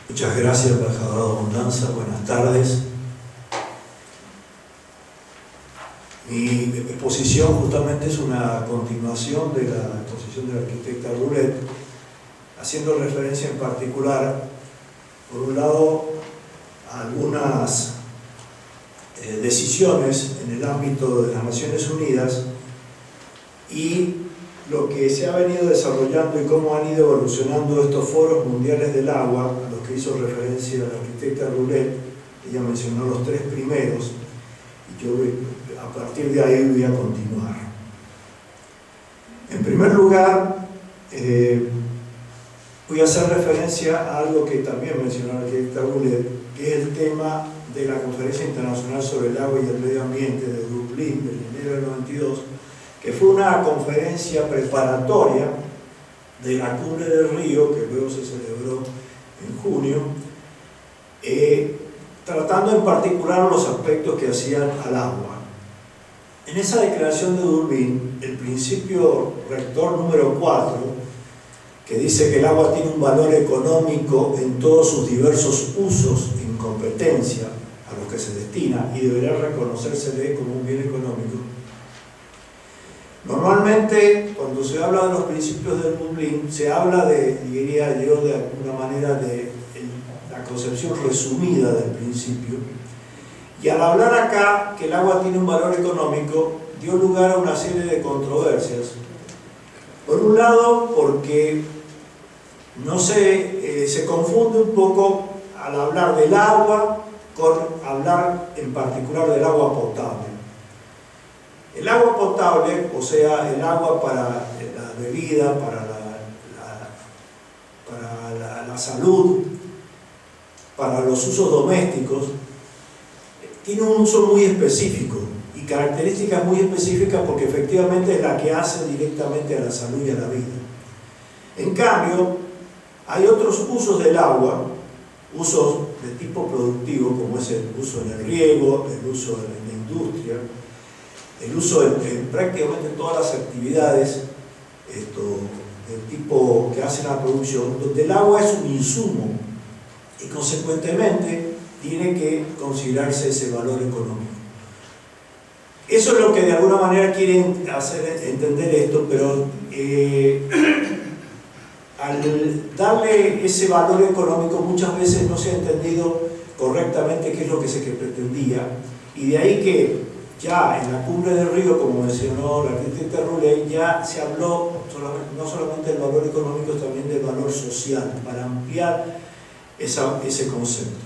Muchas gracias, embajador Abundanza. Buenas tardes. Mi exposición justamente es una continuación de la exposición de la arquitecta Roulet, haciendo referencia en particular, por un lado, a algunas decisiones en el ámbito de las Naciones Unidas y lo que se ha venido desarrollando y cómo han ido evolucionando estos foros mundiales del agua, a los que hizo referencia la arquitecta Roulet. Ella mencionó los tres primeros y yo a partir de ahí voy a continuar. En primer lugar, voy a hacer referencia a algo que también mencionó la arquitecta Roulet, que es el tema de la Conferencia Internacional sobre el Agua y el Medio Ambiente de Dublín del enero del 92, que fue una conferencia preparatoria de la Cumbre del Río, que luego se celebró en junio, tratando en particular los aspectos que hacían al agua. En esa declaración de Dublín, el principio rector número 4, que dice que el agua tiene un valor económico en todos sus diversos usos en competencia a los que se destina y deberá reconocérsele como un bien económico. Normalmente, cuando se habla de los principios de Dublín, se habla de, diría yo, de alguna manera de la concepción resumida del principio. Y al hablar acá que el agua tiene un valor económico, dio lugar a una serie de controversias. Por un lado, porque no se confunde un poco al hablar del agua con hablar en particular del agua potable. El agua potable, o sea, el agua para la bebida, para la salud, para los usos domésticos, tiene un uso muy específico y características muy específicas porque efectivamente es la que hace directamente a la salud y a la vida. En cambio, hay otros usos del agua, usos de tipo productivo, como es el uso en el riego, el uso en la industria, el uso en prácticamente todas las actividades del tipo que hacen la producción, donde el agua es un insumo y consecuentemente tiene que considerarse ese valor económico. Eso es lo que de alguna manera quieren hacer entender esto, pero al darle ese valor económico muchas veces no se ha entendido correctamente qué es lo que se pretendía, y de ahí que ya en la Cumbre del Río, como mencionó la arquitecta Roulet, ya se habló no solamente del valor económico, también del valor social, para ampliar ese concepto.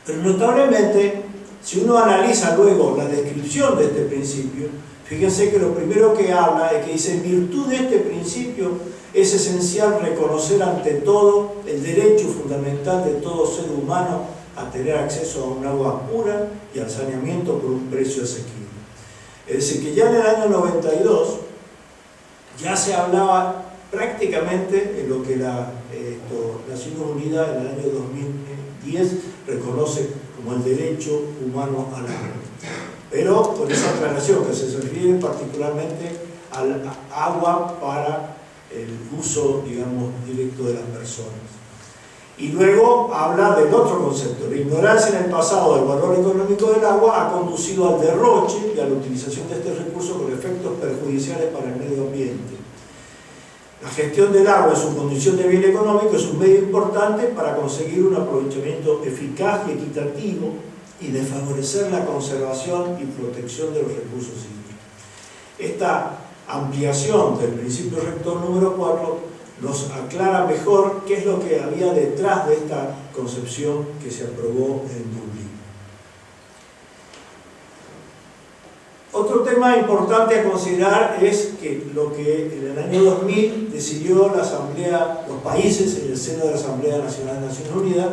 Pero notablemente, si uno analiza luego la descripción de este principio, fíjense que lo primero que habla es que dice: en virtud de este principio es esencial reconocer ante todo el derecho fundamental de todo ser humano a tener acceso a un agua pura y al saneamiento por un precio asequible. Es decir, que ya en el año 92 ya se hablaba prácticamente en lo que la Naciones Unidas en el año 2010 reconoce como el derecho humano al agua. Pero con esa aclaración que se refiere particularmente al agua para el uso, digamos, directo de las personas. Y luego habla del otro concepto: la ignorancia en el pasado del valor económico del agua ha conducido al derroche y a la utilización de este recurso con efectos perjudiciales para el medio ambiente. La gestión del agua en su condición de bien económico es un medio importante para conseguir un aprovechamiento eficaz y equitativo y de favorecer la conservación y protección de los recursos hídricos. Esta ampliación del principio rector número 4 nos aclara mejor qué es lo que había detrás de esta concepción que se aprobó en Dublín. Otro tema importante a considerar es que lo que en el año 2000 decidió la Asamblea, los países en el seno de la Asamblea Nacional de Naciones Unidas,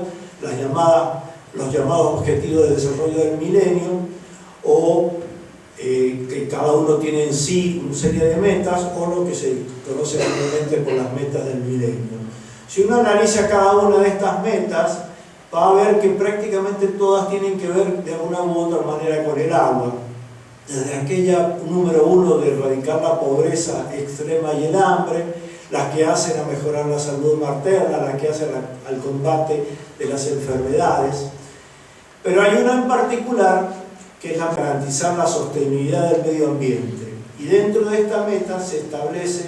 los llamados Objetivos de Desarrollo del Milenio, o que cada uno tiene en sí una serie de metas, o lo que se conoce comúnmente por las metas del milenio. Si uno analiza cada una de estas metas, va a ver que prácticamente todas tienen que ver de alguna u otra manera con el agua. Desde aquella número 1 de erradicar la pobreza extrema y el hambre, las que hacen a mejorar la salud materna, las que hacen al combate de las enfermedades. Pero hay una en particular que es la de garantizar la sostenibilidad del medio ambiente. Y dentro de esta meta se establece,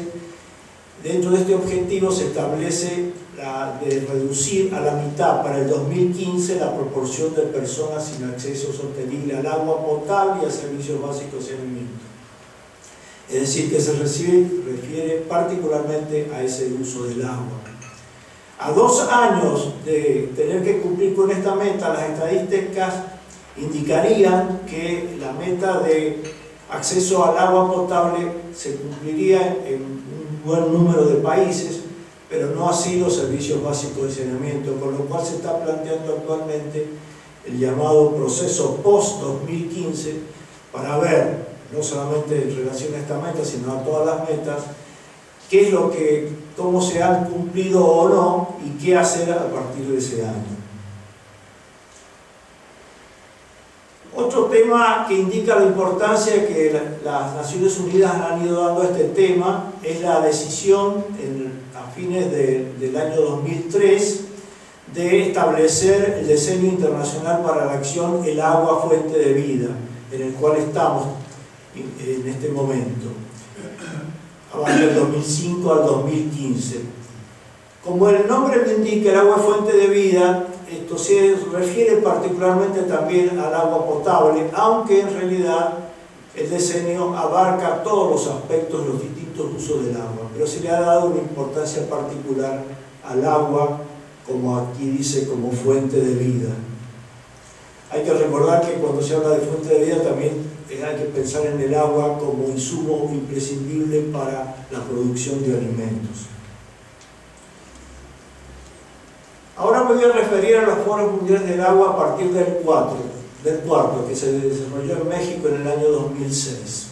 dentro de este objetivo se establece la de reducir a la mitad para el 2015 la proporción de personas sin acceso sostenible al agua potable y a servicios básicos de saneamiento. Es decir, que se refiere particularmente a ese uso del agua. A 2 años de tener que cumplir con esta meta, las estadísticas indicarían que la meta de acceso al agua potable se cumpliría en un buen número de países, pero no así los servicios básicos de saneamiento, con lo cual se está planteando actualmente el llamado proceso post-2015 para ver, no solamente en relación a esta meta, sino a todas las metas, qué es cómo se han cumplido o no y qué hacer a partir de ese año. Otro tema que indica la importancia que las Naciones Unidas han ido dando a este tema es la decisión a fines del año 2003 de establecer el Decenio Internacional para la Acción El Agua Fuente de Vida, en el cual estamos en este momento, a del 2005 al 2015. Como el nombre lo indica, el agua es fuente de vida. Esto se refiere particularmente también al agua potable, aunque en realidad el decenio abarca todos los aspectos, los distintos usos del agua, pero se le ha dado una importancia particular al agua, como aquí dice, como fuente de vida. Hay que recordar que cuando se habla de fuente de vida también hay que pensar en el agua como insumo imprescindible para la producción de alimentos. Ahora me voy a referir a los Foros Mundiales del Agua a partir del cuarto, que se desarrolló en México en el año 2006.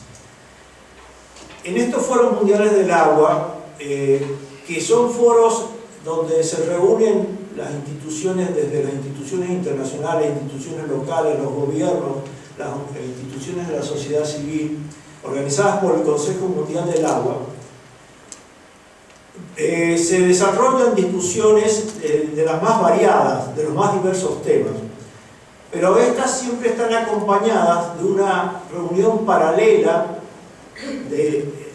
En estos Foros Mundiales del Agua, que son foros donde se reúnen las instituciones, desde las instituciones internacionales, instituciones locales, los gobiernos, las instituciones de la sociedad civil, organizadas por el Consejo Mundial del Agua, se desarrollan discusiones de las más variadas, de los más diversos temas, pero estas siempre están acompañadas de una reunión paralela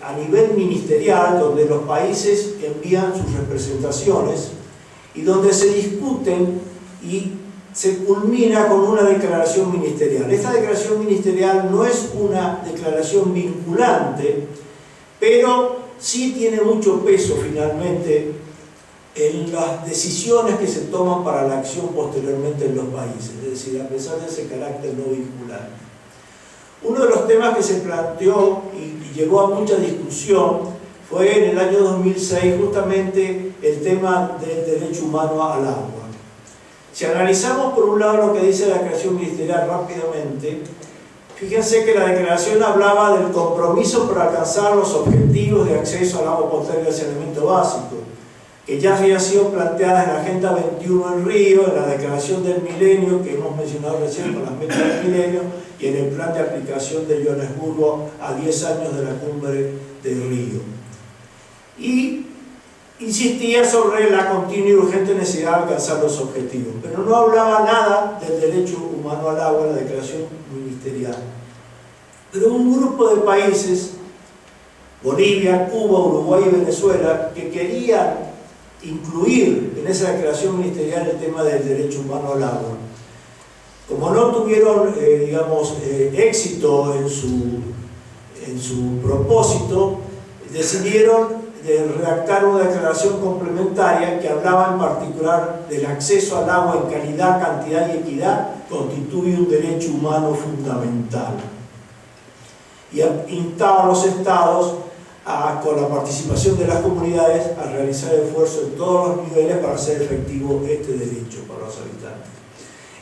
a nivel ministerial, donde los países envían sus representaciones y donde se discuten y se culmina con una declaración ministerial. Esta declaración ministerial no es una declaración vinculante, pero sí tiene mucho peso finalmente en las decisiones que se toman para la acción posteriormente en los países, es decir, a pesar de ese carácter no vinculante. Uno de los temas que se planteó y llevó a mucha discusión fue en el año 2006 justamente el tema del derecho humano al agua. Si analizamos por un lado lo que dice la declaración ministerial rápidamente, fíjense que la declaración hablaba del compromiso para alcanzar los objetivos de acceso al agua potable y al saneamiento básico, que ya había sido planteada en la Agenda 21 en Río, en la Declaración del Milenio, que hemos mencionado recién con las metas del milenio, y en el plan de aplicación de Johannesburgo a 10 años de la cumbre de Río. Y insistía sobre la continua y urgente necesidad de alcanzar los objetivos, pero no hablaba nada del derecho humano al agua en la declaración ministerial. Pero un grupo de países, Bolivia, Cuba, Uruguay y Venezuela, que querían incluir en esa declaración ministerial el tema del derecho humano al agua. Como no tuvieron, éxito en su propósito, decidieron redactar una declaración complementaria que hablaba en particular del acceso al agua en calidad, cantidad y equidad, constituye un derecho humano fundamental. Y instaba a los estados, con la participación de las comunidades, a realizar esfuerzos en todos los niveles para hacer efectivo este derecho para los habitantes.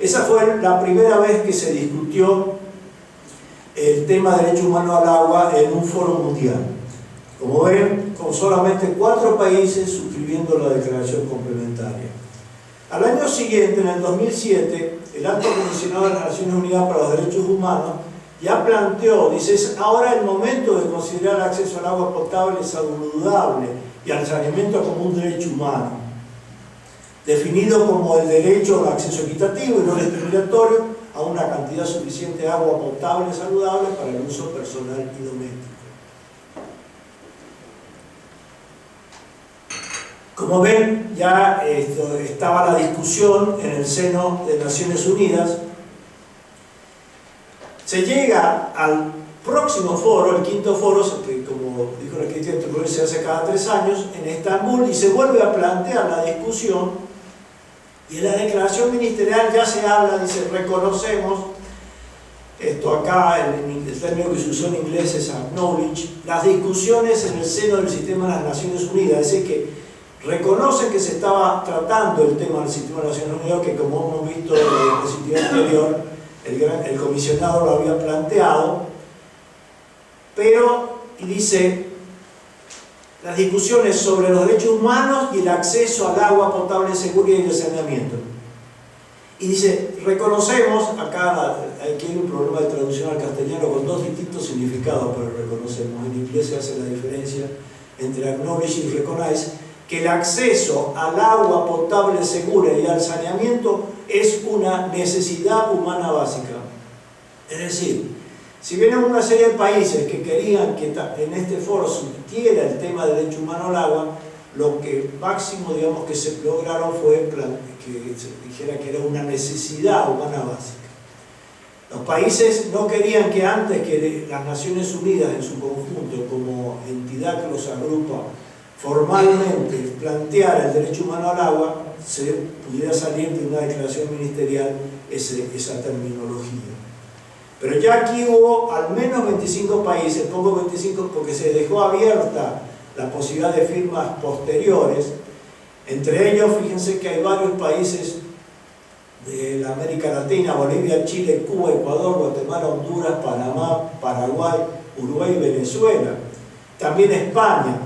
Esa fue la primera vez que se discutió el tema derecho humano al agua en un foro mundial. Como ven, con solamente 4 países suscribiendo la declaración complementaria. Al año siguiente, en el 2007, el Alto Comisionado de las Naciones Unidas para los Derechos Humanos ya planteó, dice, es ahora el momento de considerar el acceso al agua potable saludable y al saneamiento como un derecho humano, definido como el derecho al acceso equitativo y no discriminatorio a una cantidad suficiente de agua potable y saludable para el uso personal y doméstico. Como ven, ya estaba la discusión en el seno de Naciones Unidas. Se llega al próximo foro, el quinto foro, que como dijo el arquitecto Rubén, se hace cada 3 años en Estambul, y se vuelve a plantear la discusión, y en la declaración ministerial ya se habla, dice, reconocemos, esto acá, el término que se usó en inglés es acknowledge, las discusiones en el seno del sistema de las Naciones Unidas, es decir, que reconocen que se estaba tratando el tema del sistema de las Naciones Unidas, que como hemos visto en la diapositiva anterior, el comisionado lo había planteado, pero, y dice, las discusiones sobre los derechos humanos y el acceso al agua potable segura y el saneamiento. Y dice, reconocemos, acá aquí hay un problema de traducción al castellano con 2 distintos significados, pero reconocemos, en inglés se hace la diferencia entre acknowledge y recognize, que el acceso al agua potable segura y al saneamiento es una necesidad humana básica. Es decir, si bien una serie de países que querían que en este foro se discutiera el tema del derecho humano al agua, lo que máximo, digamos, que se lograron fue que se dijera que era una necesidad humana básica. Los países no querían que antes que las Naciones Unidas en su conjunto, como entidad que los agrupa, formalmente planteara el derecho humano al agua, se pudiera salir de una declaración ministerial esa terminología. Pero ya aquí hubo al menos 25 países, pongo 25 porque se dejó abierta la posibilidad de firmas posteriores. Entre ellos, fíjense que hay varios países de la América Latina: Bolivia, Chile, Cuba, Ecuador, Guatemala, Honduras, Panamá, Paraguay, Uruguay y Venezuela. También España.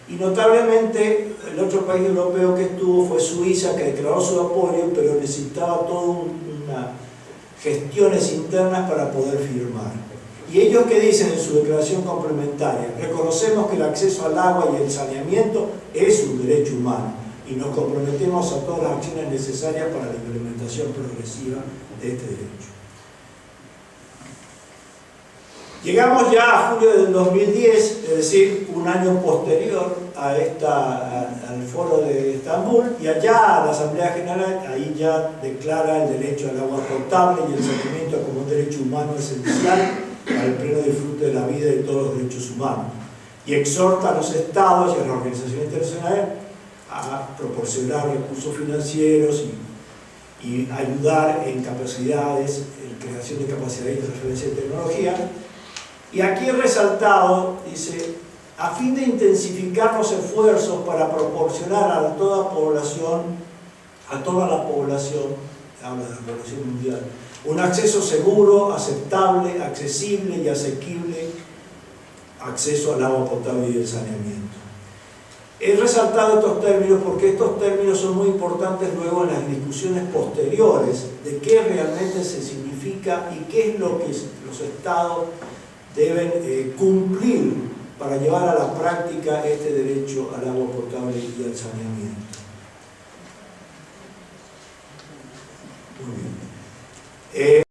Y notablemente, el otro país europeo que estuvo fue Suiza, que declaró su apoyo, pero necesitaba todas unas gestiones internas para poder firmar. Y ellos, que dicen en su declaración complementaria, reconocemos que el acceso al agua y el saneamiento es un derecho humano y nos comprometemos a todas las acciones necesarias para la implementación progresiva de este derecho. Llegamos ya a julio del 2010, es decir, un año posterior al foro de Estambul, y allá la Asamblea General ahí ya declara el derecho al agua potable y el saneamiento como un derecho humano esencial para el pleno disfrute de la vida y de todos los derechos humanos, y exhorta a los estados y a las organizaciones internacionales a proporcionar recursos financieros y ayudar en capacidades, en creación de capacidades de transferencia de tecnología. Y aquí he resaltado, dice, a fin de intensificar los esfuerzos para proporcionar a toda la población, habla de la población mundial, un acceso seguro, aceptable, accesible y asequible acceso al agua potable y el saneamiento. He resaltado estos términos porque estos términos son muy importantes luego en las discusiones posteriores de qué realmente se significa y qué es lo que los estados deben cumplir para llevar a la práctica este derecho al agua potable y al saneamiento. Muy bien.